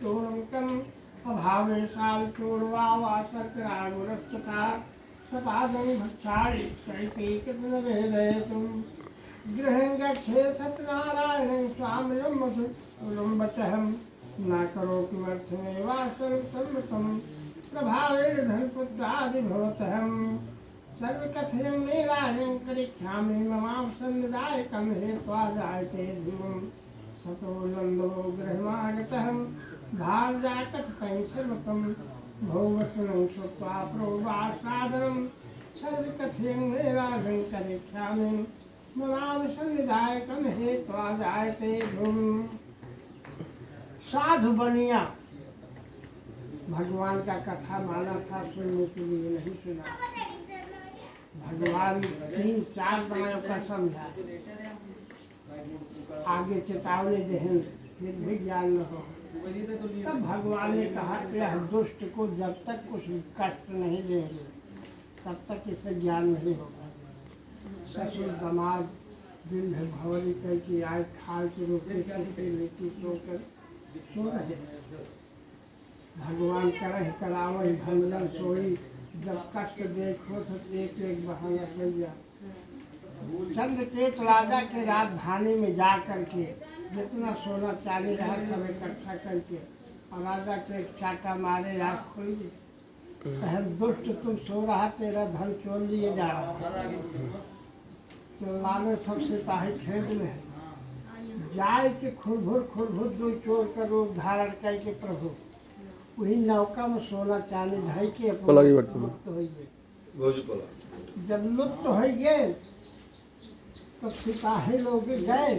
चोरंकम अभावे साल चोरवा वासर्करागुरस्तथा सपादं भक्षाणि सैकैकतनवेदयतुं गृहं गच्छे सत्यनारायणं स्वामिनं मधुरं न करो किमर्थमेवासर्वसम्मतं प्रभावेन धनपुत्रादिभवतः सर्वकथयं मे राजं करिष्यामि ममां सन्निधायकं हेत्वा जायते ध्रुवं सतो नन्दो गृहमागतः भार्याकथितं सर्वतं भोवसनं श्रुत्वा प्रोवासादरं सर्वकथयं मे राजं करिष्यामि ममां सन्निधायकं हेत्वा जायते ध्रुवं। साधु बनिया भगवान का कथा माना था, सुनने के लिए नहीं सुना। भगवान 3-4 दवाइयों का समझा, आगे चेतावनी दें, फिर भी ज्ञान न हो। तब भगवान ने कहा कि यह दुष्ट को जब तक कुछ कष्ट नहीं देंगे तब तक इसे ज्ञान नहीं होगा। ससुर दामाद दिन भर भवरी करके आए, खाल के रोके लेटी सोकर सो रहे। भगवान करह करावही भंजन सोई, जब कष्ट देखो तो एक एक बहाना सैया। चंद्रकेत राजा के राजधानी में जा करके जितना सोना चांदी रहा सब इकट्ठा करके और राजा के एक चाटा मारे, आँख खोल दी। कहे दुष्ट तुम सो रहा, तेरा धन चोर लिए जा रहा। तो लाने सब सिपाही खेद में जाए के खुरभुर दो चोर का रूप धारण करके प्रभु वही नौका में सोना चांदी धई के लुप्त हो गए। जब लुप्त हो गए तो सिपाही लोग गए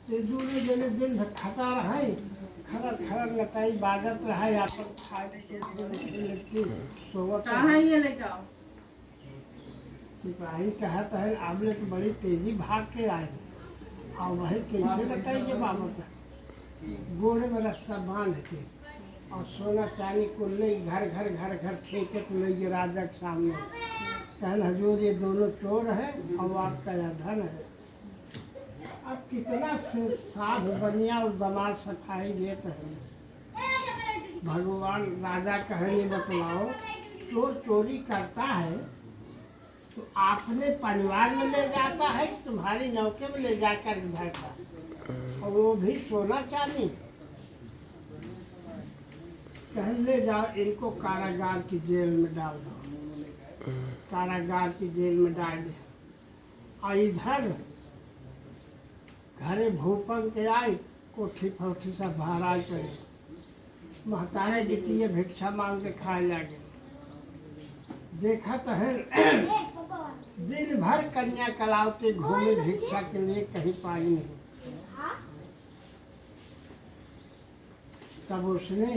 तो दूसरे जने दिन भर खटा रहे, खरर लटाई बाजत रहा, या पर सिपाही कहत है आमले तो बड़ी तेजी भाग के आए और वही कैसे लटाई के बाबत गोड़े में रस्सा बांध के और सोना चांदी को ले घर ठेके तो ले राजा के सामने। कहन हजूर ये दोनों चोर है और आपका यह धन है। अब कितना से साधु बनिया और दमाद सफाई देते हैं। भगवान राजा कहने बतलाओ, चोर चोरी करता है तो आपने परिवार में ले जाता है कि तुम्हारी नौके में ले जाकर धरता, और वो भी सोना चांदी। कह ले जाओ इनको कारागार की जेल में डाल दो। कारागार की जेल में डाल दे और इधर घरे भूपन के आए, कोठी फोठी सब महाराज करे, महतारे बिटिया भिक्षा मांग के खाए लगे। देखा तो है दिन भर कन्या कलावते घूमे भिक्षा के लिए, कहीं पाई नहीं। तब उसने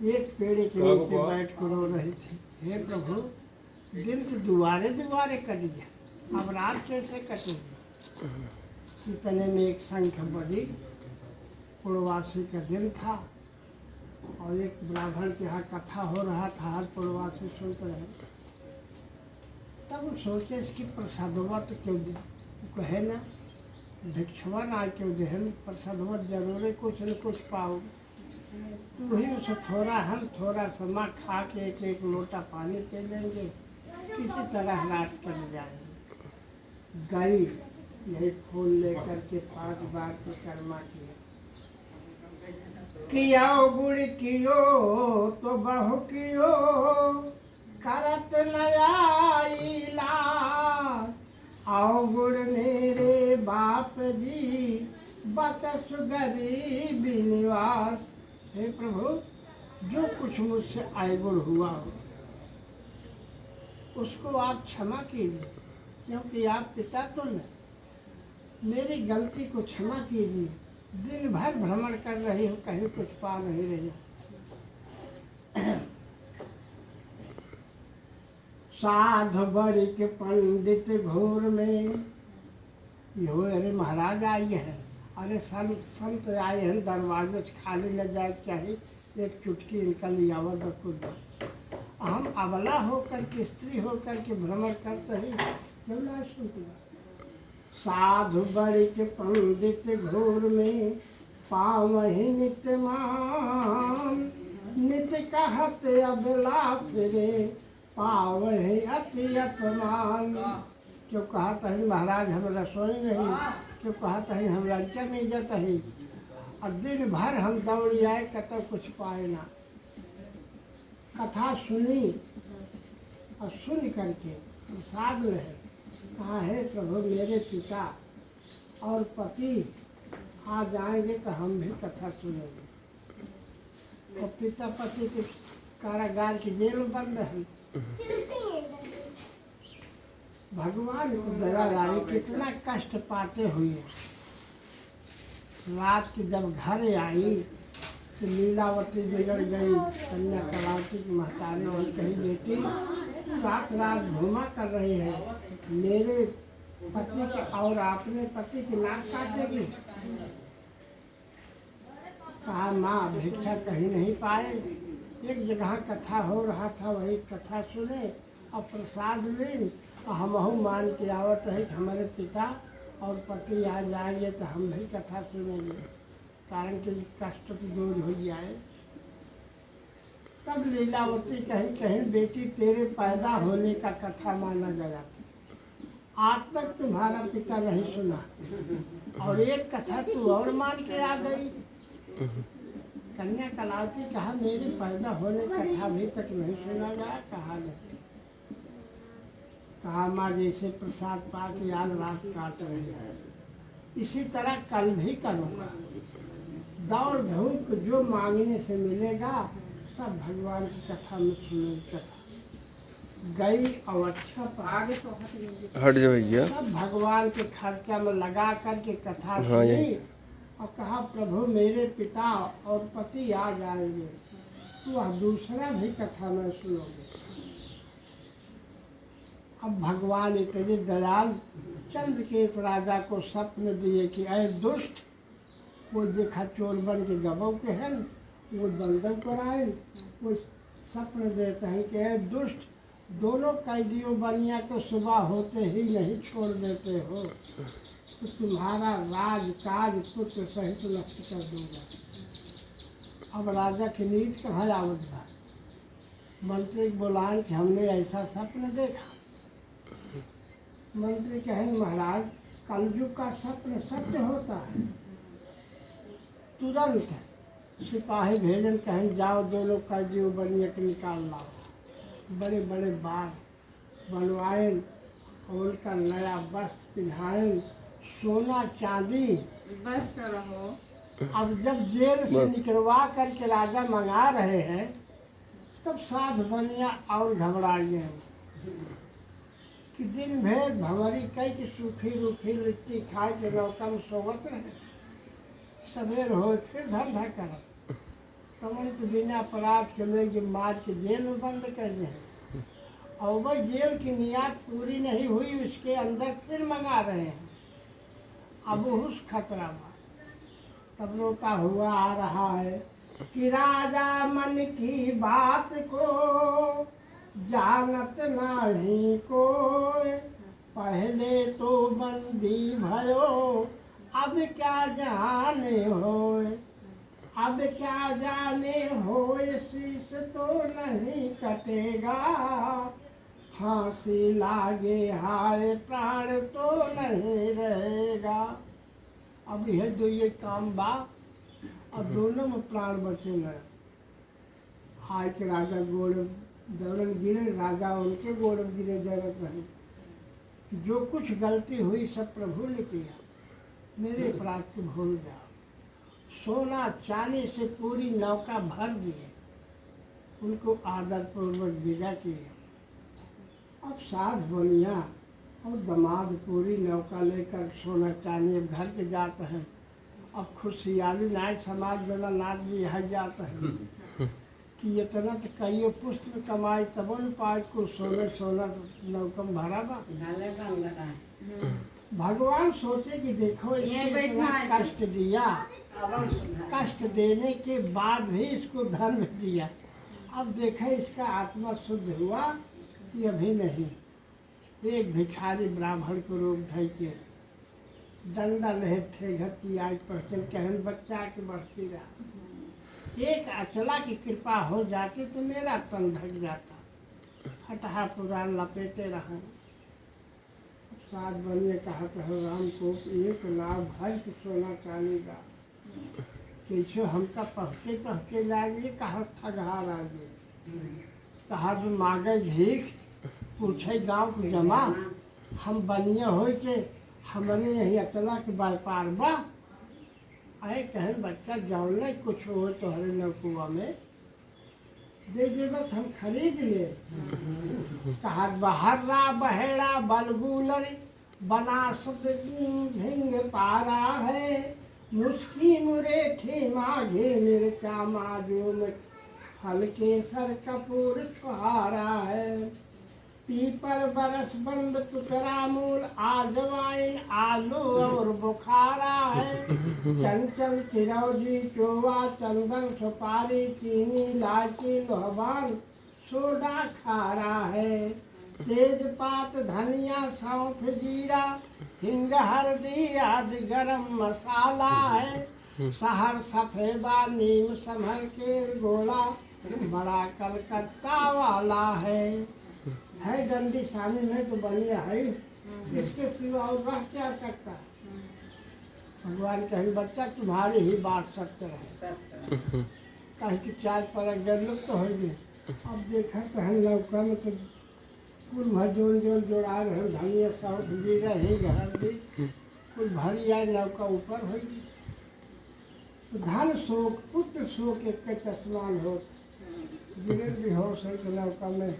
एक पेड़ के नीचे बैठ कर रो रही थी, हे प्रभु दिन तो दुआरे कट गया, अब रात कैसे कटेगी। इतने में एक संख्या बड़ी पूर्वासी का दिन था और एक ब्राह्मण के यहाँ कथा हो रहा था, हर पूर्वासी सुनते रहे। तब वो सोचे इसकी प्रसादवा तो क्यों दे, कहे ना भिक्षवा ना क्यों दे, प्रसादवा जरूर कुछ न कुछ पाओ। तो वही उसे थोड़ा समा खा के एक लोटा पानी पी लेंगे, किसी तरह रात कर जाएंगे। गई यही फूल लेकर के 5 बार परिक्रमा किया गुड़ कियो तो बहु कियो करत नयाईला, आओ गुड़ मेरे बाप जी बकस गरीबी निवास। हे प्रभु जो कुछ मुझसे आयगुण हुआ हो उसको आप क्षमा कीजिए, क्योंकि आप पिता तो न, मेरी गलती को क्षमा कीजिए। दिन भर भ्रमण कर रही हो, कहीं कुछ पा नहीं रही। साधु बड़ी के पंडित घोर में यो, अरे महाराज आई है, अरे संत आए हैं, दरवाजे से खाली न जाए चाहिए, एक चुटकी इनका लियावत खुद। हम अबला होकर के स्त्री होकर के भ्रमण करते ही क्यों ना सुनते। साधु बड़ी के पंडित घोर में पावहि नित्य मान, नित कहत अबला फिरे पावहि अति अपमान। क्यों कहत है महाराज हम रसोई नहीं, क्यों कहत है हम लड़के में इज्जत है। और दिन भर हम दौड़ आए कतौ कुछ पाए ना। कथा सुनी और सुन करके प्रसाद ले कहा है प्रभु मेरे पिता और पति आ जाएंगे तो हम भी कथा सुनेंगे। तो पिता पति के कारागार की जेल में बंद है। भगवान को दया लाई कितना कष्ट पाते हुए रात की जब घर आई तो लीलावती बिगड़ गई। कन्या कलावती की महतारी और कही बेटी रात रात घूमा कर रही है, मेरे पति के और अपने पति की नाक काटेगी। कहा माँ भिक्षा कहीं नहीं पाए, एक जगह कथा हो रहा था वही कथा सुने और प्रसाद लें और हमहू मान के आवत है कि हमारे पिता और पति आ जाएंगे तो हम भी कथा सुनेंगे, कारण के कष्ट तो दूर हो जाए। तब लीलावती कहीं कहीं बेटी तेरे पैदा होने का कथा माना गया था, आज तक तुम्हारा पिता नहीं सुना और एक कथा तू और मान के आ गई। कन्या कलावती कहा मेरे पैदा होने का कथा अभी तक नहीं सुना गया। कहा नहीं। कहा माँ जैसे प्रसाद पा के आज रात काट रही है इसी तरह कल भी करूँगा। दौड़ धूप जो मांगने से मिलेगा सब भगवान की कथा में सुनेगी। कथा गई और अच्छा पाग तो हट जाओ भैया। सब भगवान के खर्चा में लगा करके कथा सुनी और कहा प्रभु मेरे पिता और पति आ जाएंगे तो वह दूसरा भी कथा में सुनोगे। अब भगवान इतने दयाल चंद्रकेत राजा को स्वप्न दिए कि अरे दुष्ट, वो देखा चोर बन के गबों के हैं वो दंगल पर आए। वो स्वप्न देते हैं कि अरे दुष्ट, दोनों कैदियों बनिया को सुबह होते ही नहीं छोड़ देते हो तो तुम्हारा राज काज पुत्र सहित नष्ट कर दूंगा। अब राजा की नीति कहाँ आवत बा। मंत्री बोलाए कि हमने ऐसा स्वप्न देखा। मंत्री कहें महाराज कलयुग का स्वप्न सत्य होता है। तुरंत सिपाही भेजन कहें जाओ दोनों कैदियों बनिए के निकाल लाओ। बड़े बड़े बाग बनवाए और उनका नया वस्त्र पिन्हाए, सोना चांदी बस रहो। अब जब जेल से निकलवा करके राजा मंगा रहे हैं तब साध बनिया और घबरा गए कि दिन भर भंवरी कई की सूखी रूखी लिट्टी खा के नौका में सोवत रहे। सवेर हो फिर धंधा कर तुरंत बिना अपराध के लेके मार के जेल में बंद कर दे। और वह जेल की नियत पूरी नहीं हुई उसके अंदर फिर मंगा रहे हैं। अब उस खतरा में तब रोता हुआ आ रहा है कि राजा मन की बात को जानत नहीं कोई, पहले तो बंदी भयो अब क्या जाने होए। अब क्या जाने होए शीश तो नहीं कटेगा, फांसी लागे हाय प्राण तो नहीं रहेगा। अब यह दो ये काम बा और दोनों में प्राण बचे न। हाय के राजा गोड़ दौड़न गिरे, राजा उनके गोड़ गिरे जगत रहे। जो कुछ गलती हुई सब प्रभु ने किया, मेरे अपराध को भूल जाओ। सोना चांदी से पूरी नौका भर दिए, उनको आदर पूर्वक विदा किए। अब साध बनिया और दामाद पूरी नौका लेकर सोना चांदी अब घर के जाते हैं। अब खुशियाली नाय समाज जना नाच भी यहाँ जाता है कि इतना तो कईयों पुष्ट में कमाई तब न पाए को सोने सोना नौकम भरा बा। भगवान सोचे कि देखो इसको इतना कष्ट दिया, कष्ट देने के बाद भी इसको धर्म दिया। अब देखे इसका आत्मा शुद्ध हुआ कि अभी नहीं। एक भिखारी ब्राह्मण को रोक धई के डंडा लहे थे घर की आज पहचन कहन बच्चा के बढ़ती रहा। एक अचला की कृपा हो जाती तो मेरा तन ढक जाता। हटहा पुराण लपेटे रहा। सात बनिए कहा तो राम को एक लाख भर के सोना चांदी का कैसे हमका पहके लागे कहा ठगहा लागे। कहा जो मांगे भीख पूछे गाँव को जमा हम बनिए हो के हमारे यही अचला के व्यापार बा। आए कहन बच्चा जौन कुछ हो तो हरे नकुआ में दे देवत हम खरीद ले। कहा बहरा बहेड़ा बलगुलर बना सब भिंग पारा है मुस्की मुरेठी माघे मेरे चामा जो में फल के सर कपूर छुहारा है। पीपर बरस बंद टुकरा मूल आजवाइन आलू और बुखारा है। चंचल चिरौजी चोवा चंदन सुपारी चीनी इलायची लोहबान सोडा खारा है। तेजपात धनिया सौंफ जीरा हिंग हल्दी आदि गरम मसाला है। सहर सफेदा नीम समर के गोला बड़ा कलकत्ता वाला है डंडी शामिल में तो बढ़िया है। इसके सिवा और रह क्या सकता है। भगवान कहे बच्चा तुम्हारी ही बात सत्य रहे। कहे कि चार पर गलत तो होगी। अब देखा तो है लौका में तो कुल भर जोन जोड़ा रहे धनिया सौंफ जीरा हिंग हल्दी कुल भरी आए लौका ऊपर होगी। तो धन शोक पुत्र शोक एक के तस्मान हो गिरे भी हो सके लौका में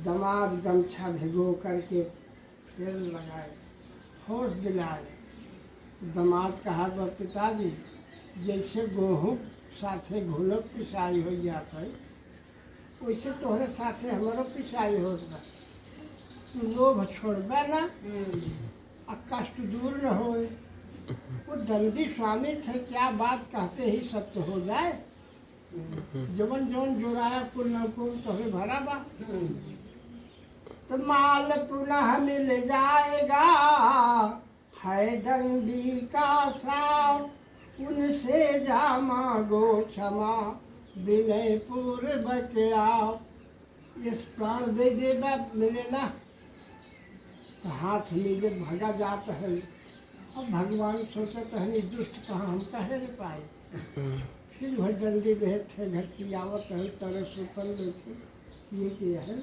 दमाद गमछा भिगो करके फिर लगाए होश दिलाए। तो दमाद कहा तो पिताजी जैसे गेहूँ साथे घुलक पिसाई हो जाता है वैसे तोहरे साथे हमारो पिसाई हो गया। तू लोभ छोड़बे ना और कष्ट दूर न हो। वो दंडी स्वामी थे क्या बात कहते ही सत्य हो जाए। जवन जौन जोराया कुल न कुल तोहरे भरा बा तो माल पुनः मिल जाएगा है डंडी का साव उनसे जा मांगो क्षमा विनय पूर्वक आओ। इस प्राण दे दे बात मिले ना तो हाथ मिले भगा जाता है। अब भगवान सोचते हैं दुष्ट कहाँ हम कहे न पाए। फिर वह डंडी देते घट की आवत है तरह सुपन ये किया है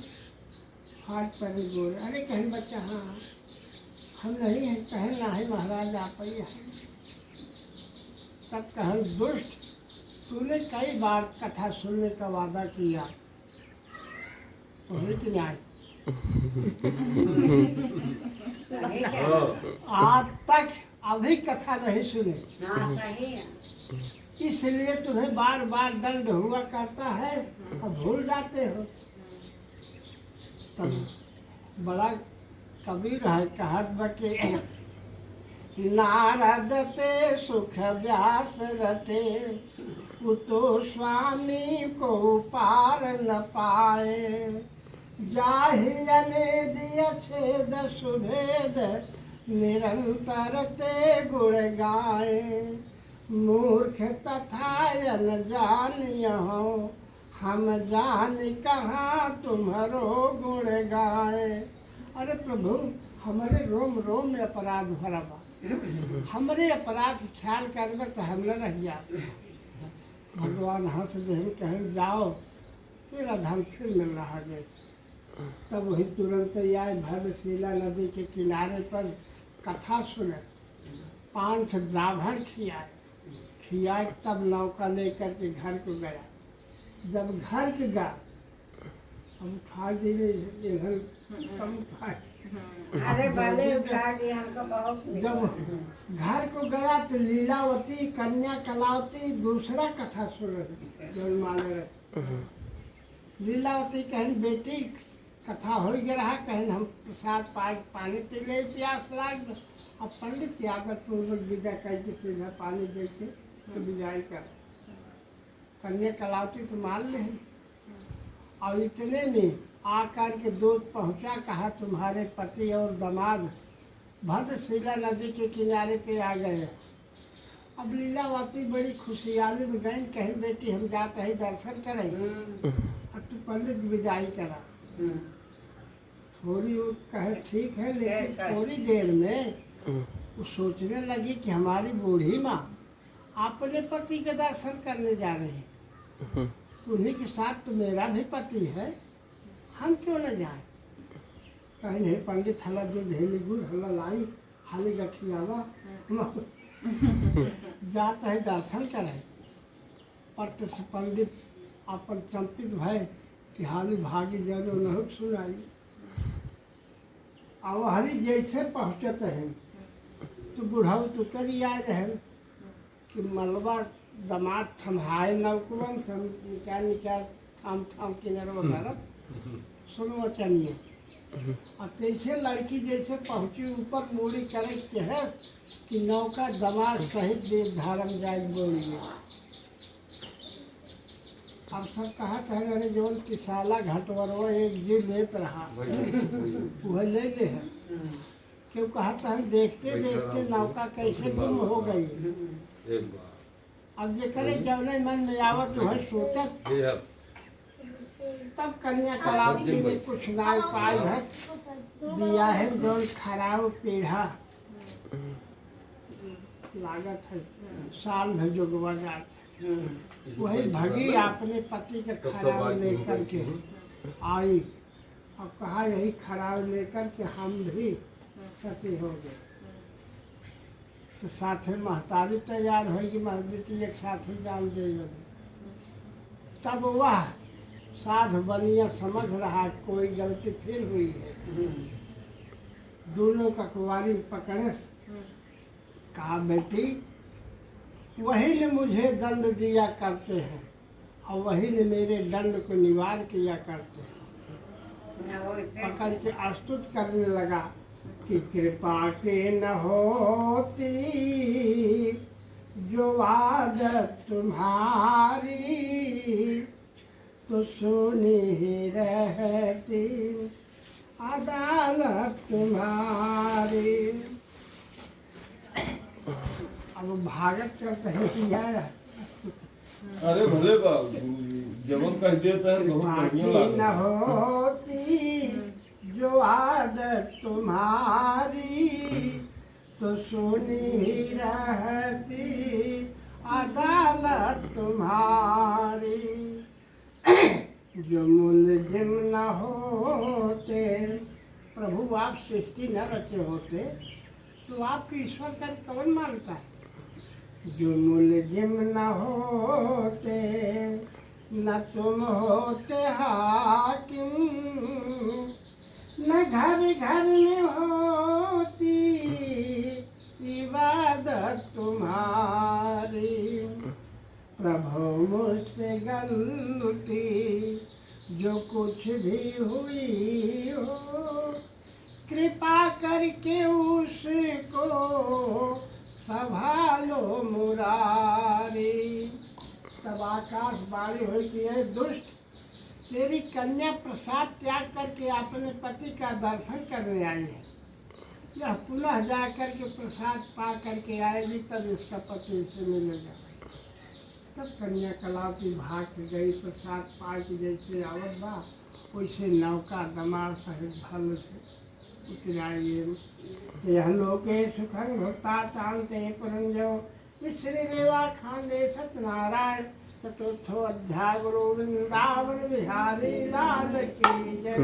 हाथ पर गोरे। अरे कहीं बच्चा हाँ हम नहीं हैं कहें ना है महाराज आप ही है। तब कहें दुष्ट तूने कई बार कथा सुनने का वादा किया तो कि नहीं आज तक अभी कथा नहीं सुने इसलिए तुम्हें बार बार दंड हुआ करता है और भूल जाते हो। तब बड़ा कबीर है कहत बके नारद ते सुख व्यास रते उतो स्वामी को पार न पाए। जाहि अनेदिय छेद सुभेद निरंतर ते गुण गाए। मूर्ख तथा अनजान यहो हम जान कहाँ तुम्हारो गुण गाए। अरे प्रभु हमारे रोम रोम में अपराध भरा बा हमारे अपराध ख्याल करबे तो हम न रह जाते। भगवान हंस दे कहें जाओ तेरा धन फिर मिल रहा जैसे। तब वही तुरंत आए भद्रशिला नदी के किनारे पर कथा सुने। 5 ब्राह्मण खियाए तब नौका लेकर के घर को गया। जब घर के गया हम उठा दिए इधर कम अरे भले उठा दिए हमको बहुत। जब घर को गया तो लीलावती कन्या कलावती दूसरा कथा सुन रही जो माने रहे। लीलावती कहन बेटी कथा हो गया कहन हम प्रसाद पानी पी ले प्यास लाग। अब पंडित की आदत पूर्वक विदा करके सीधा पानी दे के तो विदाई कर। कन्या कलावती तो मान ले और इतने में आकर के दूध पहुंचा। कहा तुम्हारे पति और दामाद भद्रशिला नदी के किनारे पे आ गए। अब लीलावती बड़ी खुशहाली में गई, कहीं बेटी हम जाते ही दर्शन करें, अब तू पंडित विदाई करा। थोड़ी वो कहे ठीक है, लेकिन थोड़ी देर में वो सोचने लगी कि हमारी बूढ़ी माँ अपने पति के दर्शन करने जा रही है, उन्हीं के साथ तो मेरा भी पति है, हम क्यों न जाए। कहीं नहीं पंडित हला जो ढेली गुड़ हला लाई हाली गठियावा जाता है दर्शन करे। पट से पंडित अपन चंपित भय कि हाली भागी जनो नहुक सुनाई। अब हरी जैसे पहुँचत है तो बुढ़ाऊ तो करी आए रहे कि मलबा दमाद थमहाए नौकुवन से हम निकाल थाम थाम किनारे वगैरह सुनो चलिए। अब तैसे लड़की जैसे पहुँची ऊपर मूड़ी करे के है कि नौका दमाद सहित देव धारम जाए बोलिए। अब सब कहा था अरे जोन किसाला घटवरवा एक जीव लेत रहा वह ले ले है। क्यों कहा था देखते देखते नौका कैसे गुम हो गई। अब ये करे जौने मन में आवत वह सोचत। तब कन्या कलावती ने कुछ ना उपाय है दिया है जोन खराब पीढ़ा लागत है साल भजोगवा जात है। वही भगी अपने पति के खराब लेकर के आई। अब कहा यही खराब लेकर के हम भी सती हो गए। तो साथे महतारी तैयार होगी, महबूटी एक साथी जान दे। तब वह साधु बनिया समझ रहा कोई गलती फिर हुई है। दोनों का कुंवारी पकड़े कहा बेटी वही ने मुझे दंड दिया करते हैं और वही ने मेरे दंड को निवार किया करते हैं। पकड़ के अस्तुत करने लगा कि कृपा के न होती जो आदत तुम्हारी तो सुनी ही रहती अदालत तुम्हारी। अब भागत करते हैं यार। अरे भले जवन कह देता है बहुत बढ़िया न लगता होती जो आदत तुम्हारी तो सुनी रहती अदालत तुम्हारी। जो मुलजिम न होते प्रभु आप सृष्टि न रचे होते तो आपकी ईश्वर कर कौन मानता है। जो मुलजिम न होते न तुम होते हाकिम न घर घर में होती इबादत तुम्हारी। प्रभु मुझसे गलती जो कुछ भी हुई हो कृपा करके उसको संभालो मुरारी। तब आकाश बारी हुई कि ये दुष्ट तेरी कन्या प्रसाद त्याग करके अपने पति का दर्शन करने आई है। यह पुनः जा कर के प्रसाद पा करके आएगी तब इसका पति से मिलेगा। तब कन्या कलावती भाग के गई प्रसाद पा के जैसे आवत बा वैसे नौका दमार सहित भल से उतराइए। यह लोके सुखं भक्ता चांते पुरंजो श्री रेवा खांडे सत्यनारायण चतुर्थो अध्याय गुरु वृंदावन बिहारी लाल की जय।